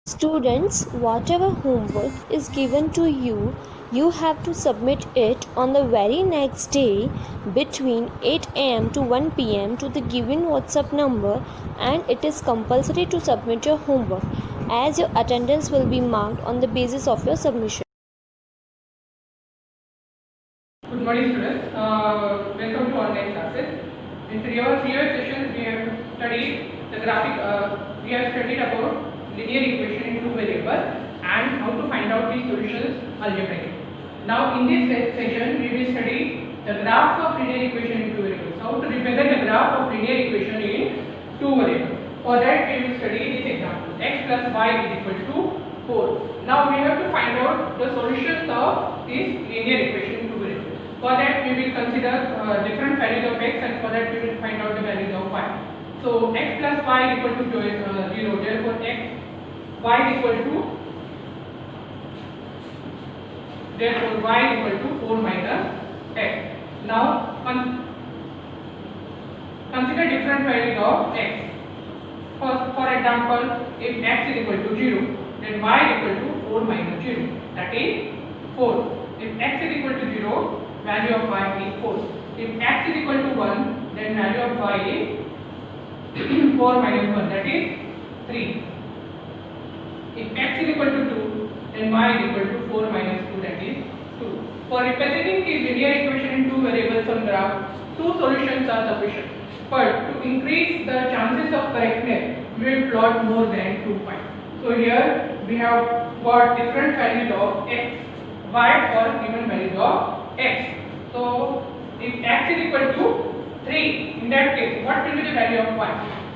Students, whatever homework is given to you, you have to submit it on the very next day between 8 am to 1 pm to the given WhatsApp number, and it is compulsory to submit your homework as your attendance will be marked on the basis of your submission. Good morning, students. Welcome to online classes. In previous sessions, we have studied the graphic. We have studied about linear equation in two variables and how to find out the solutions algebraically. Now, in this session, we will study the graph of linear equation in two variables. How to represent the graph of linear equation in two variables. For that, we will study this example: x plus y is equal to 4. Now, we have to find out the solutions of this linear equation in two variables. For that, we will consider different values of x, and for that we will find out the values of y. So x plus y is equal to 0. Therefore, y is equal to 4 minus x. Now consider different values of x. For example, if x is equal to 0, then y is equal to 4 minus 0. That is 4. If x is equal to 0, value of y is 4. If x is equal to 1, then value of y is 4 minus 1, that is 3. If x is equal to 2, then y is equal to 4 minus 2, that is 2. For representing the linear equation in two variables on graph, two solutions are sufficient. But to increase the chances of correctness, we will plot more than 2 points. So here we have got different values of x, y, or given values of x. So if x is equal to 3, in that case, what will be the value of y?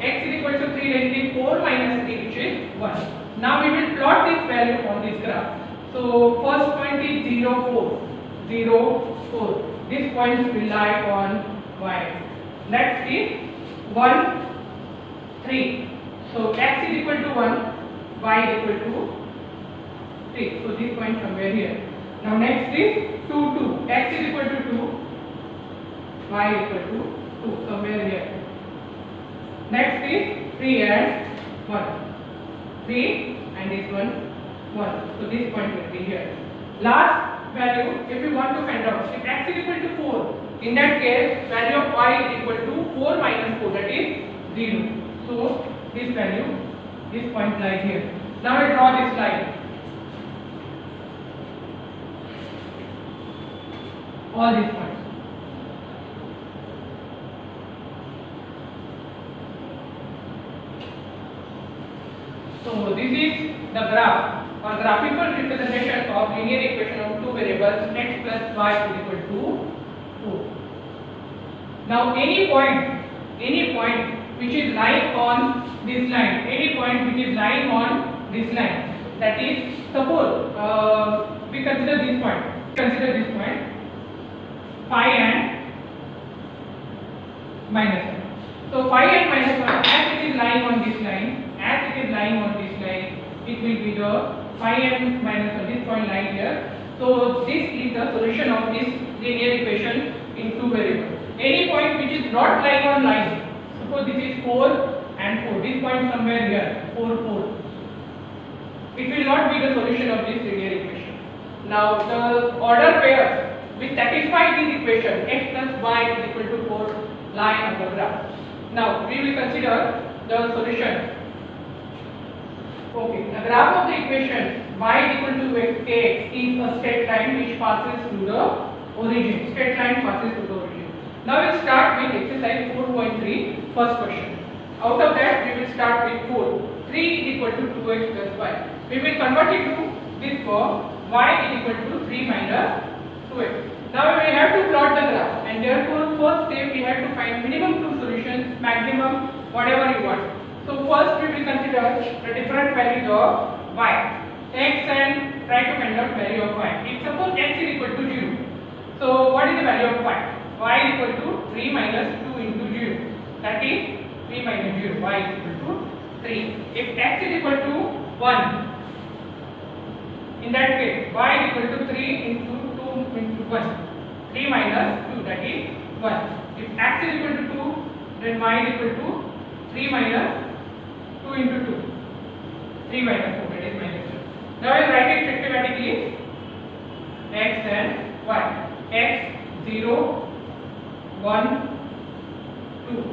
X is equal to 3, then it is 4 minus 3, which is 1. Now we will plot this value on this graph. So first point is 0, 4. 0, 4. This point will lie on y. Next is 1, 3. So x is equal to 1, y is equal to 3. So this point somewhere here. Now next is 2, 2. X is equal to 2, y is equal to 2, somewhere here. Next is 3 and 1. 3 and this one 1. So this point will be here. Last value, if we want to find out, if x is equal to 4, in that case value of y is equal to 4 minus 4, that is 0. So this value, this point lies here. Now I draw this line. All these points. So this is the graph or graphical representation of linear equation of two variables x plus y is equal to 4. Now any point which is lying on this line, that is, suppose we consider this point, phi and minus 1. So phi and minus 1, as it is lying on this line, it will be the phi and minus 1, this point lying here. So this is the solution of this linear equation in two variables. Any point which is not lying on line, suppose this is 4 and 4, this point somewhere here, 4, 4. It will not be the solution of this linear equation. Now the order pairs which satisfy this equation, x plus y is equal to 4, lie on the graph. Now we will consider the solution. Okay, the graph of the equation y is equal to kx is a straight line which passes through the origin. Now we will start with exercise 4.3, first question. Out of that we will start with 4. 3 is equal to 2x plus y. We will convert it to this form, y is equal to 3 minus 2x. Now we have to plot the graph, and therefore first step we have to find minimum two solutions, maximum whatever you want. So first we will consider the different values of y, x, and try to find out value of y. If suppose x is equal to 0, so what is the value of y? Y is equal to 3 minus 2 into 0, that is 3 minus 0, y is equal to 3. If x is equal to 1, in that case y is equal to 3 into 2 into 1, 3 minus 2, that is 1. If x is equal to 2, then y is equal to 3 minus 2 into 2, 3 minus 4, that is minus 2. Now I will write it systematically. X and y. X 0, 1, 2.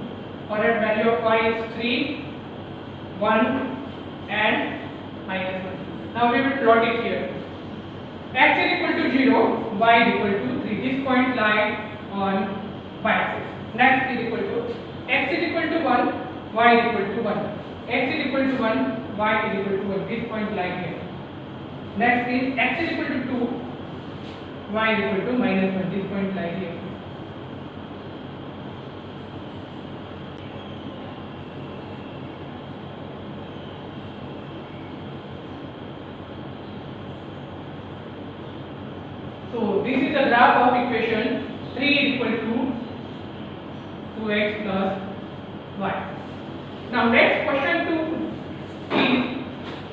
Correct value of y is 3, 1 and minus 1. Now we will plot it here. X is equal to 0, y is equal to 3. This point lies on y-axis. Next is equal to x is equal to 1, y is equal to 1. X is equal to 1, y is equal to 1. This point lies here. Next is x is equal to 2, y is equal to minus 1. This point lies here. So this is the graph of equation 3 is equal to 2x plus y. Now next question 2 is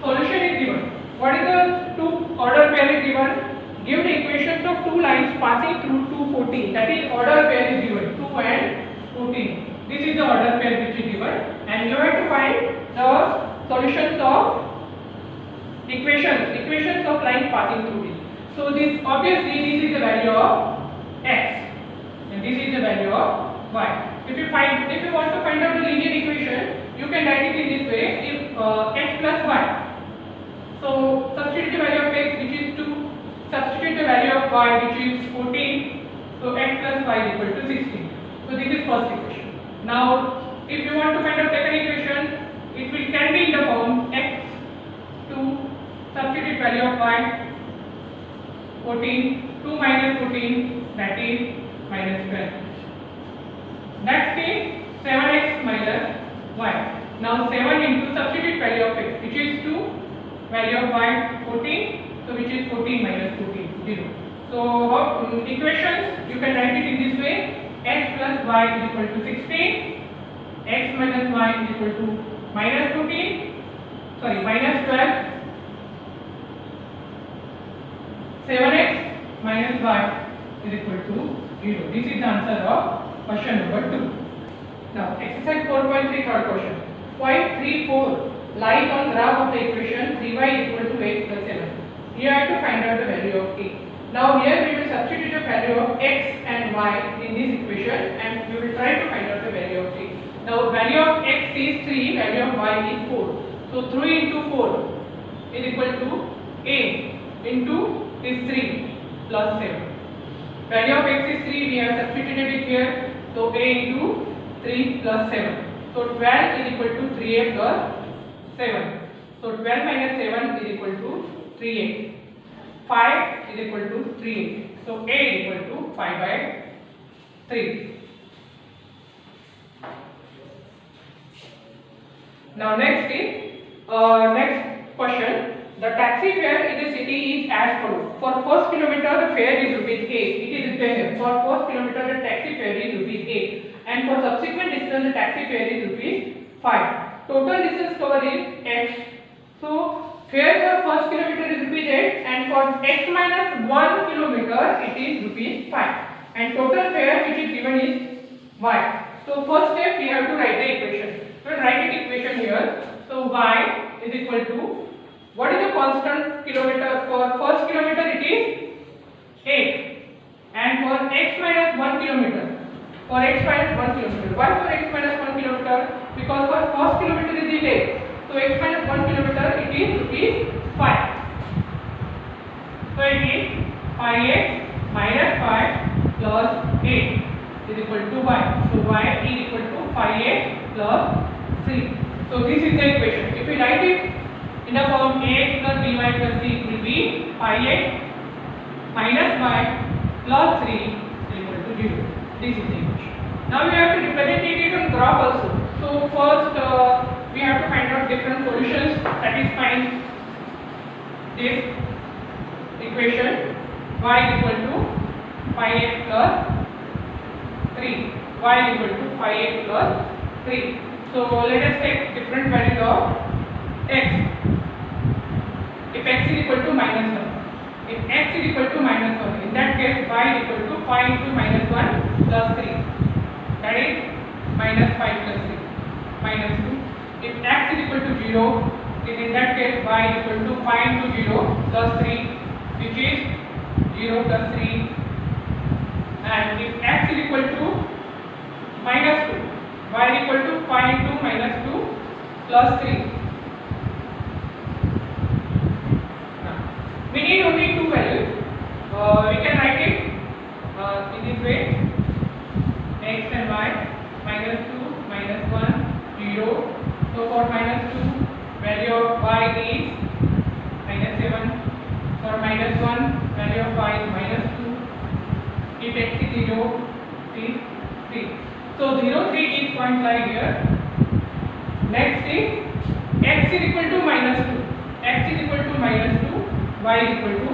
solution is given. What is the two order pair is given? Give the equations of two lines passing through 2, 14. That is order pair is given 2 and 14. This is the order pair which is given, and you have to find the solutions of equations of lines passing through it. So this obviously this is the value of x and this is the value of y. If you want to find out the linear equation, you can write it in this way: if x plus y. So substitute the value of x, which is 2. Substitute the value of y, which is 14. So x plus y is equal to 16. So this is first equation. Now, if you want to find out second equation, it can be in the form x 2. Substitute value of y. 14, 2 minus 14, that is minus 12. Next is 7x minus y. Now 7 into substitute value of x, which is 2, value of y 14, so which is 14 minus 14, 0. So equations, you can write it in this way: x plus y is equal to 16, x minus y is equal to minus 12, 7x minus y is equal to 0. This is the answer of question number 2. Now, exercise 4.3 third question. Point 3, 4 lies on graph of the equation 3y is equal to x plus 7. Here I have to find out the value of a. Now here we will substitute the value of x and y in this equation and we will try to find out the value of a. Now value of x is 3, value of y is 4. So 3 into 4 is equal to a into is 3 plus 7. Value of x is 3, we have substituted it here. So a into 3 plus 7. So 12 is equal to 3a plus 7. So 12 minus 7 is equal to 3a. 5 is equal to 3a. So a is equal to 5 by 3. Now next next question. The taxi fare in the city is as follows. For first kilometer the fare is rupees 8. It is written here. For first kilometer the taxi fare is rupees 8. And for subsequent distance the taxi fare is rupees 5. Total distance covered is x. So fare for first kilometer is rupees 8 and for x minus 1 kilometer it is rupees 5. And total fare which is given is y. So first step we have to write the equation. So write the equation here. So y is equal to, what is the constant kilometer? For first kilometer it is 8 and for x minus 1 kilometer. For x minus 1 kilometer. Why for x minus 1 kilometer? Because for first kilometer is 8. So x minus 1 kilometer it is rupees 5. So it is 5x minus 5 plus 8 is equal to y. So y is equal to 5x plus 3. So this is the equation. If we write it in the form ax plus by plus c, it will be 5x minus y plus 3 is equal to 0. This is the equation. Now we have to represent it on graph also. So first we have to find out different solutions, satisfying this equation. Y is equal to 5x plus 3. Y is equal to 5x plus 3. So let us take different values of x. If x is equal to minus 1. If x is equal to minus 1, in that case y is equal to 5 into minus 1 plus 3. That is minus 5 plus 3. Minus 2. If x is equal to 0, in that case y equal to pi into 0 plus 3, which is 0 plus 3. And if x is equal to minus 2, y equal to pi into minus 2 plus 3. Now, we need only two values. We can write it in this way: x and y, minus 2, minus 1, 0. So for minus 2, value of y is minus 7. For minus 1, value of y is minus 2. If x is 0, is 3. So 0, 3 each point lie here. Next is x is equal to minus 2. X is equal to minus 2, y is equal to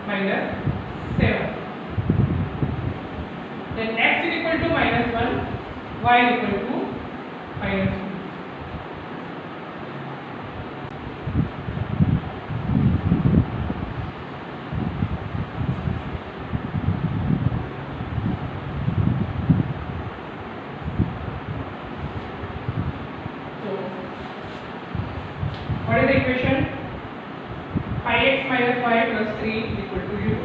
minus 7. Then x is equal to minus 1, y is equal to minus 2. What is the equation? 5x minus 5 plus 3 is equal to 0.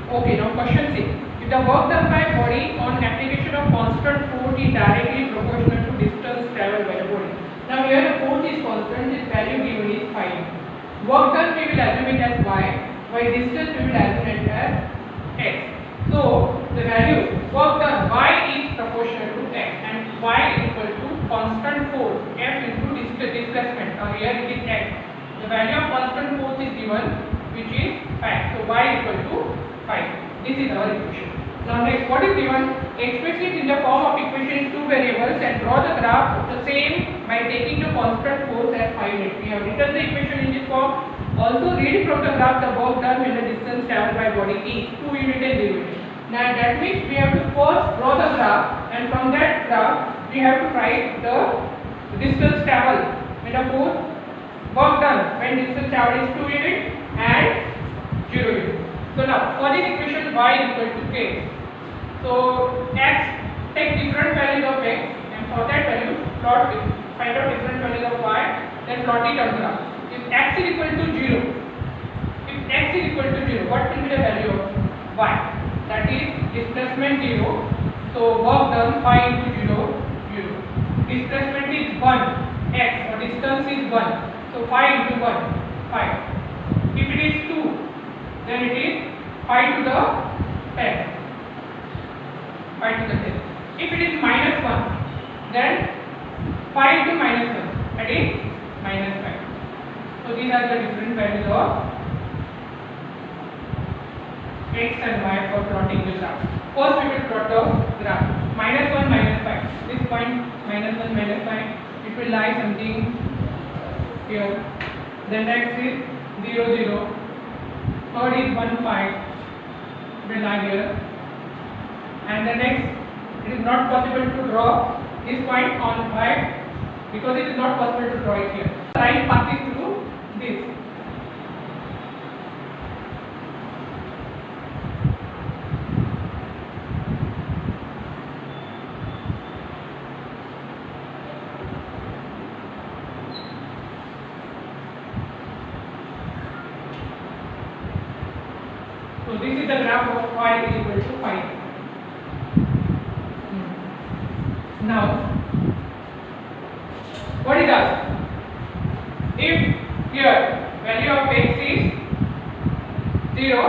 Okay, now question 6. If the work done by body on application of constant force is directly proportional to distance traveled by the body. Now here the force is constant, its value given is 5. Work done we will assume it as y, while distance we will assume it as x. So the value work done y is proportional to x and y is equal to constant force F into displacement, or here it is x. The value of constant force is given, which is 5. So y equal to 5. This is our equation. Now next, what is given? Express it in the form of equation in two variables and draw the graph of the same by taking the constant force as 5 units. We have written the equation in this form. Also read from the graph the work done when the distance traveled by body is 2 units and 0 units. Now that means we have to first draw the graph, and from that graph we have to write the distance traveled and the force work done when distance traveled is 2 units and 0 units. So now for this equation y is equal to k. So x, take different values of x, and for that value plot it, find out different values of y, then plot it on graph. If x is equal to 0, what will be the value of y? That is displacement 0. So work done 5 into 0, 0. Displacement is 1, x, or distance is 1. So 5 into 1, 5. If it is 2, then it is 5 to the 10. 5 to the 10. If it is minus 1, then 5 to minus 1, that is minus 5. So these are the different values of x and y for plotting the graph. First we will plot the graph. Minus 1, minus 5. This point, minus 1, minus 5, it will lie something here. Then next is 0, 0. Third is 1, 5. It will lie here. And the next, it is not possible to draw this point on y because it is not possible to draw it here. The line passes through this. So this is the graph of y is equal to 5. Now, what is asked? If here value of x is 0,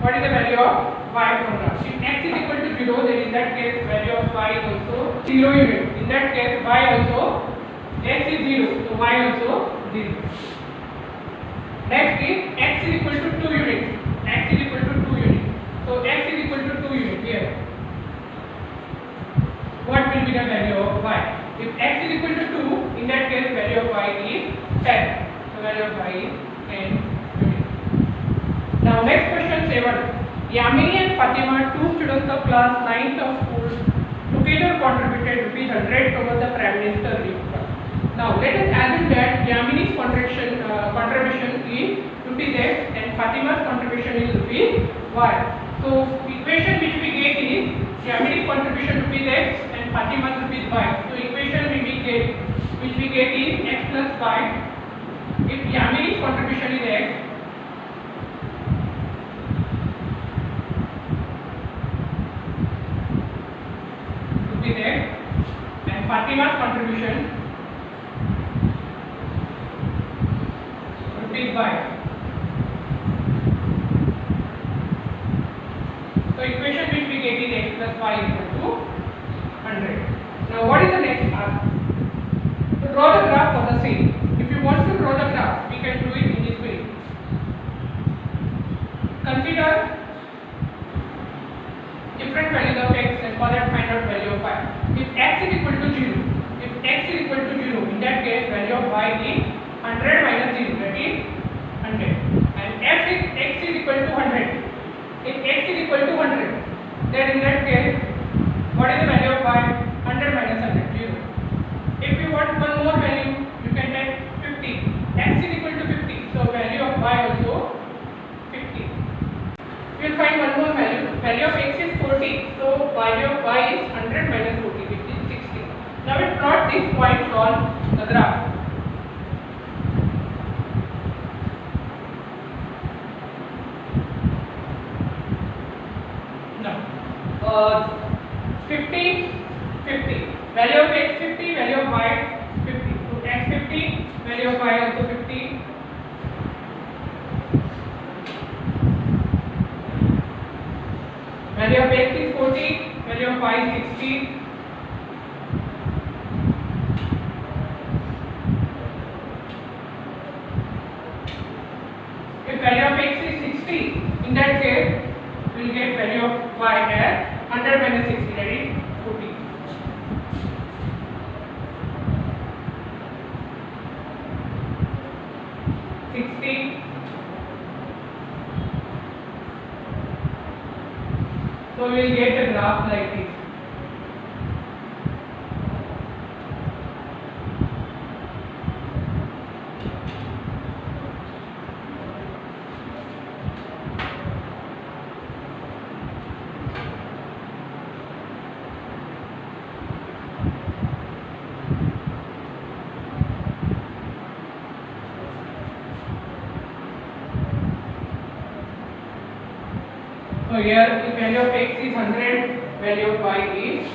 what is the value of y from graph? If x is equal to 0, then in that case value of y is also 0 unit. In that case y also, x is 0, so y also 0. Next is x is equal to 2 units. X is equal to 2 units. So x is equal to 2 units here. What will be the value of y? If x is equal to 2, in that case value of y is 10. So value of y is 10 units. Now next question 7. Yamini and Fatima, two students of class 9th of school, together contributed ₹100 towards the Prime Minister Relief Fund. Now let us assume that Yamini's contribution is ₹x and Fatima's contribution is y. So equation which we get is Yamini's contribution ₹x and Fatima's y. So equation we get which we get is x plus y. If Yamini's contribution is x, rupees x, and Fatima's contribution rupees y. So equation which we get is x plus y equal to 100. Now what is the next task? To draw the graph of the same. If you want to draw the graph, we can do it in this way. Consider different values of x and for that find out value of y. If x is equal to 0, in that case value of y is 100 minus 0, that is 100. And x is equal to 100. If x is equal to 100, then in that case, what is the value of y? 100 minus 100, 0. If you want one more value, you can take 50. X is equal to 50, so value of y also 50. You will find one more value. Value of x is 40, so value of y is 100 minus 40, which is 60. Now we plot these points on the graph. Now, 50, 50. Value of x 50, value of y 50. So x 50, value of y also 50. Value of x is 40, value of y is 60. If value of x is 60, in that case, we will get value of y as 100 minus 60, that is 40. So we will get a graph like this. So here the value of x is 100, value of y is